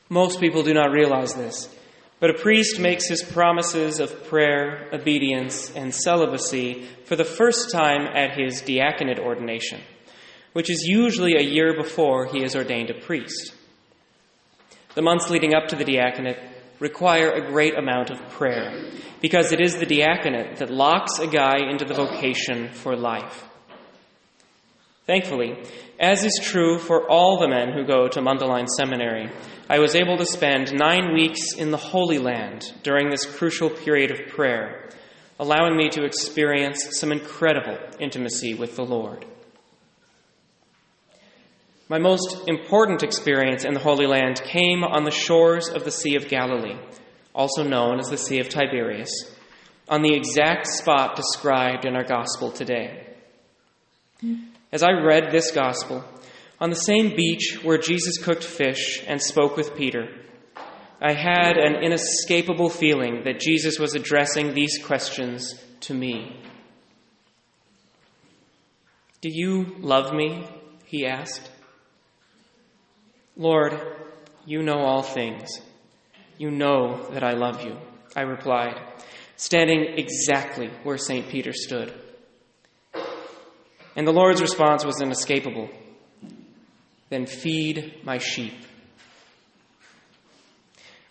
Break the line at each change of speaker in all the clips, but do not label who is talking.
Most people do not realize this, but a priest makes his promises of prayer, obedience, and celibacy for the first time at his diaconate ordination, which is usually a year before he is ordained a priest. The months leading up to the diaconate require a great amount of prayer, because it is the diaconate that locks a guy into the vocation for life. Thankfully, as is true for all the men who go to Mundelein Seminary, I was able to spend 9 weeks in the Holy Land during this crucial period of prayer, allowing me to experience some incredible intimacy with the Lord. My most important experience in the Holy Land came on the shores of the Sea of Galilee, also known as the Sea of Tiberias, on the exact spot described in our gospel today. As I read this gospel, on the same beach where Jesus cooked fish and spoke with Peter, I had an inescapable feeling that Jesus was addressing these questions to me. "Do you love me?" he asked. "Lord, you know all things. You know that I love you," I replied, standing exactly where St. Peter stood. And the Lord's response was inescapable. "Then feed my sheep."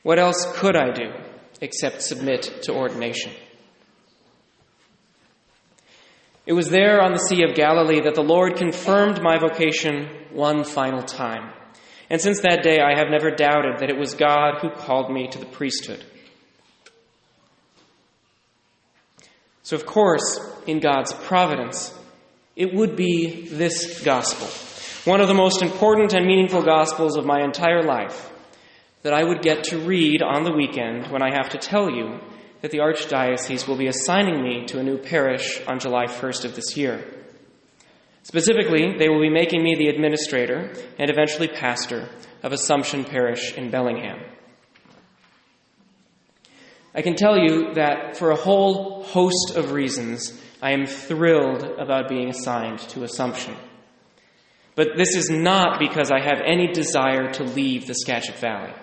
What else could I do except submit to ordination? It was there on the Sea of Galilee that the Lord confirmed my vocation one final time. And since that day, I have never doubted that it was God who called me to the priesthood. So, of course, in God's providence, it would be this gospel, one of the most important and meaningful gospels of my entire life, that I would get to read on the weekend when I have to tell you that the Archdiocese will be assigning me to a new parish on July 1st of this year. Specifically, they will be making me the administrator and eventually pastor of Assumption Parish in Bellingham. I can tell you that for a whole host of reasons, I am thrilled about being assigned to Assumption. But this is not because I have any desire to leave the Skagit Valley.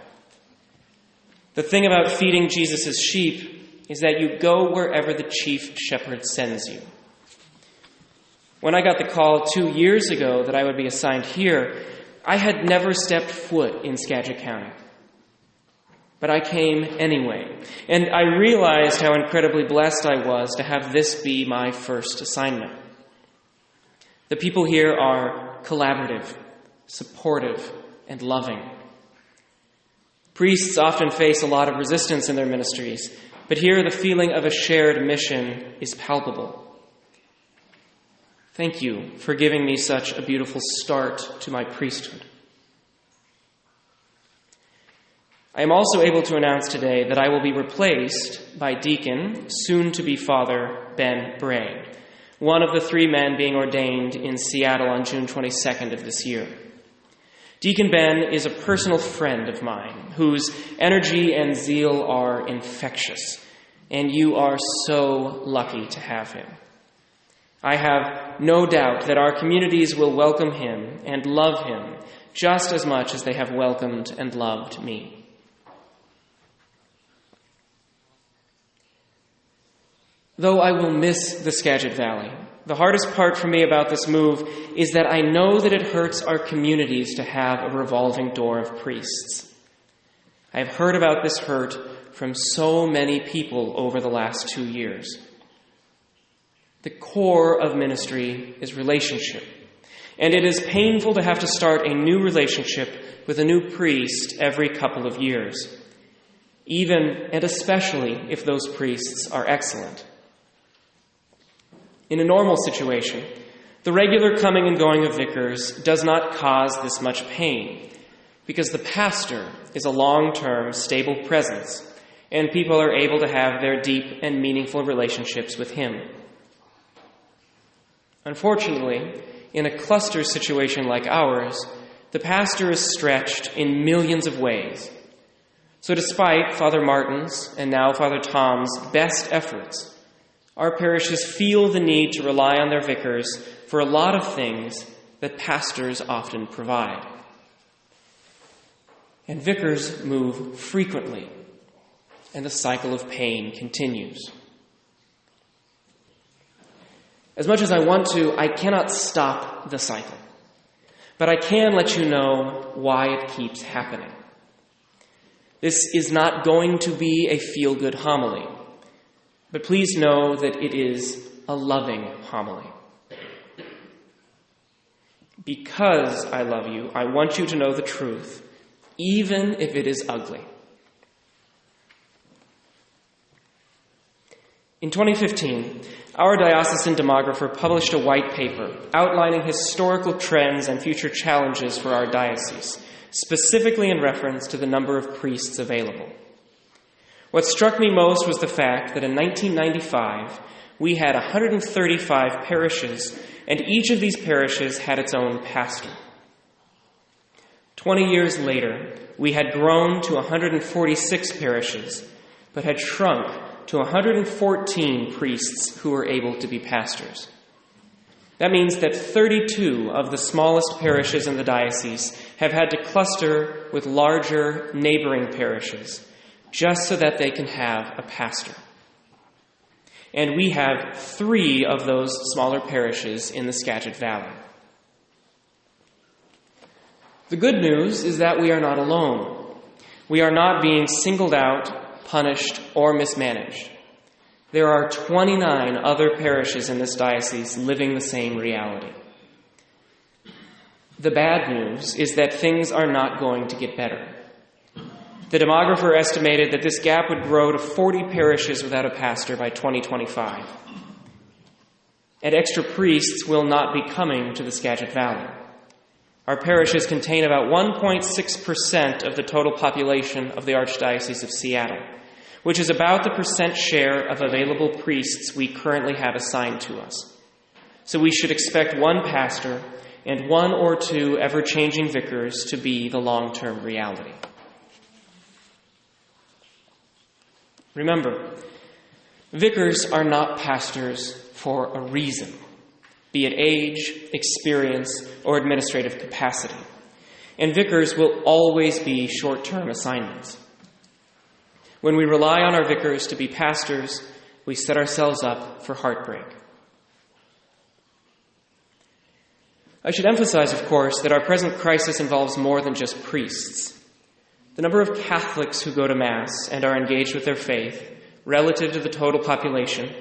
The thing about feeding Jesus' sheep is that you go wherever the chief shepherd sends you. When I got the call 2 years ago that I would be assigned here, I had never stepped foot in Skagit County. But I came anyway, and I realized how incredibly blessed I was to have this be my first assignment. The people here are collaborative, supportive, and loving. Priests often face a lot of resistance in their ministries, but here the feeling of a shared mission is palpable. Thank you for giving me such a beautiful start to my priesthood. I am also able to announce today that I will be replaced by Deacon, soon-to-be Father Ben Bray, one of the 3 men being ordained in Seattle on June 22nd of this year. Deacon Ben is a personal friend of mine, whose energy and zeal are infectious, and you are so lucky to have him. I have no doubt that our communities will welcome him and love him just as much as they have welcomed and loved me. Though I will miss the Skagit Valley, the hardest part for me about this move is that I know that it hurts our communities to have a revolving door of priests. I have heard about this hurt from so many people over the last 2 years. The core of ministry is relationship, and it is painful to have to start a new relationship with a new priest every couple of years, even and especially if those priests are excellent. In a normal situation, the regular coming and going of vicars does not cause this much pain, because the pastor is a long-term, stable presence, and people are able to have their deep and meaningful relationships with him. Unfortunately, in a cluster situation like ours, the pastor is stretched in millions of ways. So despite Father Martin's and now Father Tom's best efforts, our parishes feel the need to rely on their vicars for a lot of things that pastors often provide. And vicars move frequently, and the cycle of pain continues. As much as I want to, I cannot stop the cycle, but I can let you know why it keeps happening. This is not going to be a feel-good homily, but please know that it is a loving homily. Because I love you, I want you to know the truth, even if it is ugly. In 2015, our diocesan demographer published a white paper outlining historical trends and future challenges for our diocese, specifically in reference to the number of priests available. What struck me most was the fact that in 1995, we had 135 parishes, and each of these parishes had its own pastor. 20 years later, we had grown to 146 parishes, but had shrunk to 114 priests who were able to be pastors. That means that 32 of the smallest parishes in the diocese have had to cluster with larger neighboring parishes just so that they can have a pastor. And we have 3 of those smaller parishes in the Skagit Valley. The good news is that we are not alone. We are not being singled out, punished, or mismanaged. There are 29 other parishes in this diocese living the same reality. The bad news is that things are not going to get better. The demographer estimated that this gap would grow to 40 parishes without a pastor by 2025. And extra priests will not be coming to the Skagit Valley. Our parishes contain about 1.6% of the total population of the Archdiocese of Seattle, which is about the percent share of available priests we currently have assigned to us. So we should expect one pastor and 1 or 2 ever-changing vicars to be the long-term reality. Remember, vicars are not pastors for a reason, be it age, experience, or administrative capacity. And vicars will always be short-term assignments. When we rely on our vicars to be pastors, we set ourselves up for heartbreak. I should emphasize, of course, that our present crisis involves more than just priests. The number of Catholics who go to Mass and are engaged with their faith, relative to the total population,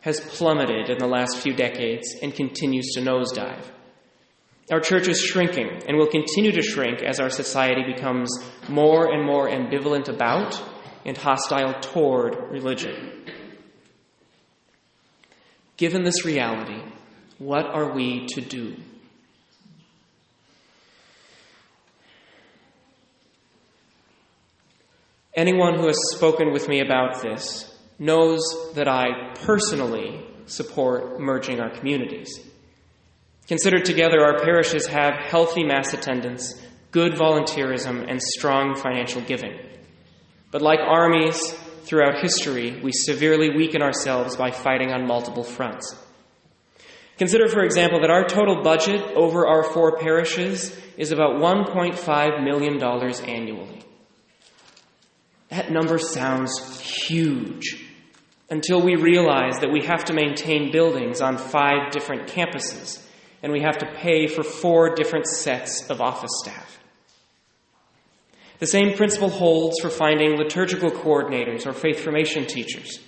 has plummeted in the last few decades and continues to nosedive. Our church is shrinking and will continue to shrink as our society becomes more and more ambivalent about and hostile toward religion. Given this reality, what are we to do? Anyone who has spoken with me about this knows that I personally support merging our communities. Considered together, our parishes have healthy Mass attendance, good volunteerism, and strong financial giving. But like armies throughout history, we severely weaken ourselves by fighting on multiple fronts. Consider, for example, that our total budget over our 4 parishes is about $1.5 million annually. That number sounds huge until we realize that we have to maintain buildings on 5 different campuses, and we have to pay for 4 different sets of office staff. The same principle holds for finding liturgical coordinators or faith formation teachers.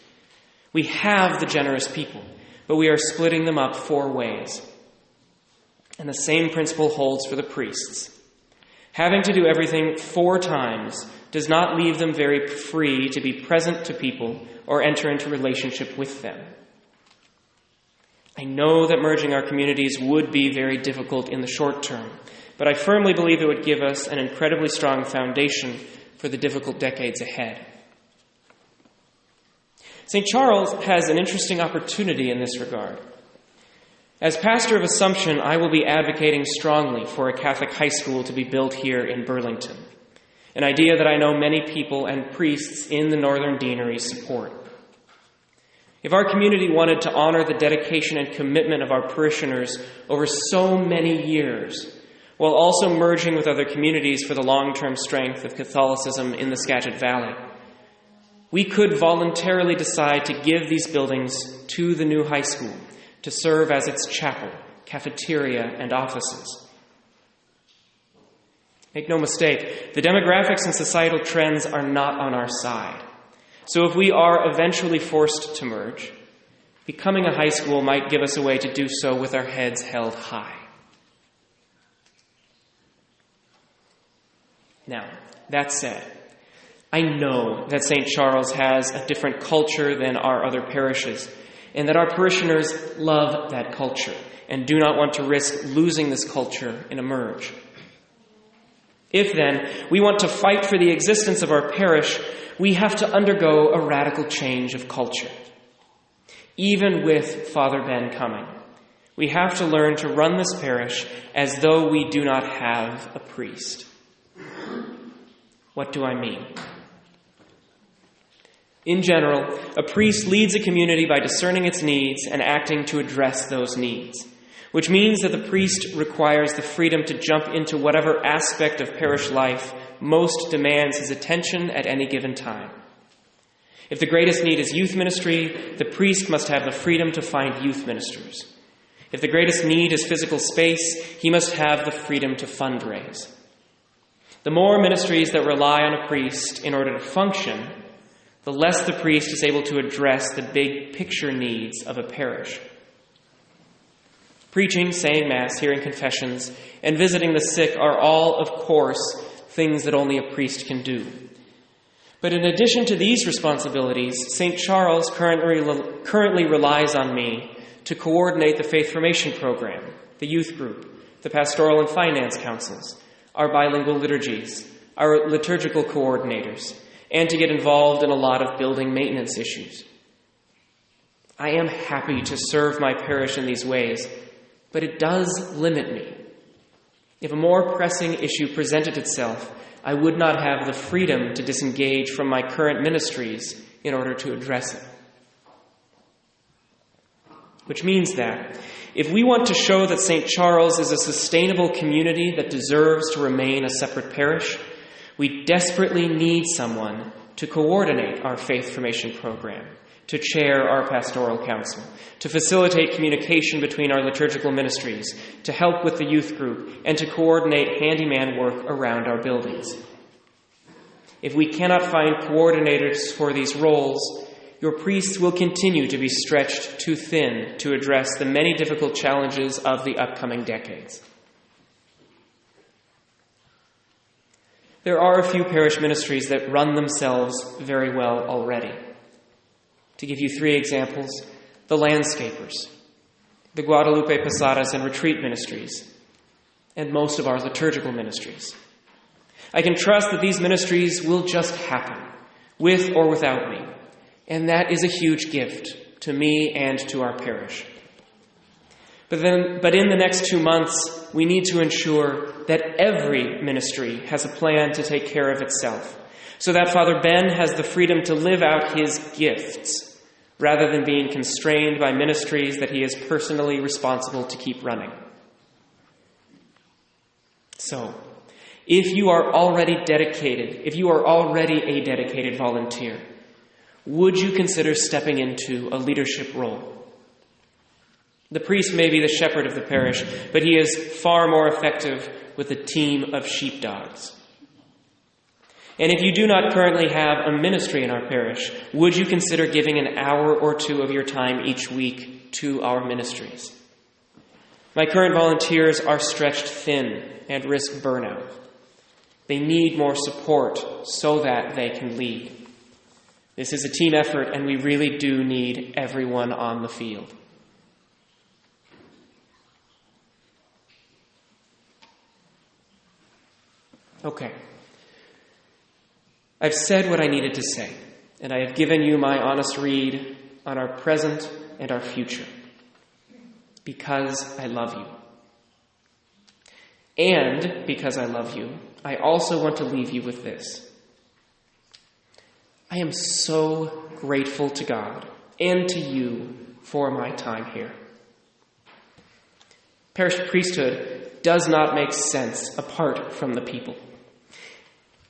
We have the generous people, but we are splitting them up 4 ways. And the same principle holds for the priests. Having to do everything 4 times does not leave them very free to be present to people or enter into relationship with them. I know that merging our communities would be very difficult in the short term, but I firmly believe it would give us an incredibly strong foundation for the difficult decades ahead. St. Charles has an interesting opportunity in this regard. As pastor of Assumption, I will be advocating strongly for a Catholic high school to be built here in Burlington, an idea that I know many people and priests in the Northern Deanery support. If our community wanted to honor the dedication and commitment of our parishioners over so many years, while also merging with other communities for the long-term strength of Catholicism in the Skagit Valley. We could voluntarily decide to give these buildings to the new high school to serve as its chapel, cafeteria, and offices. Make no mistake, the demographics and societal trends are not on our side. So if we are eventually forced to merge, becoming a high school might give us a way to do so with our heads held high. Now, that said, I know that St. Charles has a different culture than our other parishes, and that our parishioners love that culture and do not want to risk losing this culture in a merge. If, then, we want to fight for the existence of our parish, we have to undergo a radical change of culture. Even with Father Ben coming, we have to learn to run this parish as though we do not have a priest. What do I mean? In general, a priest leads a community by discerning its needs and acting to address those needs, which means that the priest requires the freedom to jump into whatever aspect of parish life most demands his attention at any given time. If the greatest need is youth ministry, the priest must have the freedom to find youth ministers. If the greatest need is physical space, he must have the freedom to fundraise. The more ministries that rely on a priest in order to function, the less the priest is able to address the big picture needs of a parish. Preaching, saying Mass, hearing confessions, and visiting the sick are all, of course, things that only a priest can do. But in addition to these responsibilities, St. Charles currently relies on me to coordinate the Faith Formation Program, the youth group, the pastoral and finance councils, our bilingual liturgies, our liturgical coordinators, and to get involved in a lot of building maintenance issues. I am happy to serve my parish in these ways, but it does limit me. If a more pressing issue presented itself, I would not have the freedom to disengage from my current ministries in order to address it. Which means that if we want to show that St. Charles is a sustainable community that deserves to remain a separate parish, we desperately need someone to coordinate our Faith Formation Program, to chair our pastoral council, to facilitate communication between our liturgical ministries, to help with the youth group, and to coordinate handyman work around our buildings. If we cannot find coordinators for these roles, your priests will continue to be stretched too thin to address the many difficult challenges of the upcoming decades. There are a few parish ministries that run themselves very well already. To give you 3 examples, the landscapers, the Guadalupe Posadas and retreat ministries, and most of our liturgical ministries. I can trust that these ministries will just happen, with or without me, and that is a huge gift to me and to our parish. But in the next 2 months, we need to ensure that every ministry has a plan to take care of itself, so that Father Ben has the freedom to live out his gifts, rather than being constrained by ministries that he is personally responsible to keep running. So, if you are already a dedicated volunteer, would you consider stepping into a leadership role? The priest may be the shepherd of the parish, but he is far more effective with a team of sheepdogs. And if you do not currently have a ministry in our parish, would you consider giving an hour or 2 of your time each week to our ministries? My current volunteers are stretched thin and risk burnout. They need more support so that they can lead. This is a team effort, and we really do need everyone on the field. Okay. I've said what I needed to say, and I have given you my honest read on our present and our future, because I love you. And because I love you, I also want to leave you with this. I am so grateful to God and to you for my time here. Parish priesthood does not make sense apart from the people.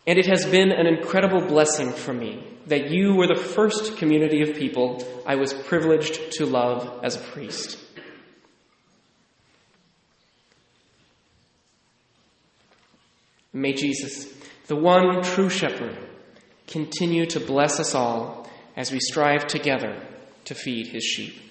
And it has been an incredible blessing for me that you were the first community of people I was privileged to love as a priest. May Jesus, the one true shepherd, continue to bless us all as we strive together to feed his sheep.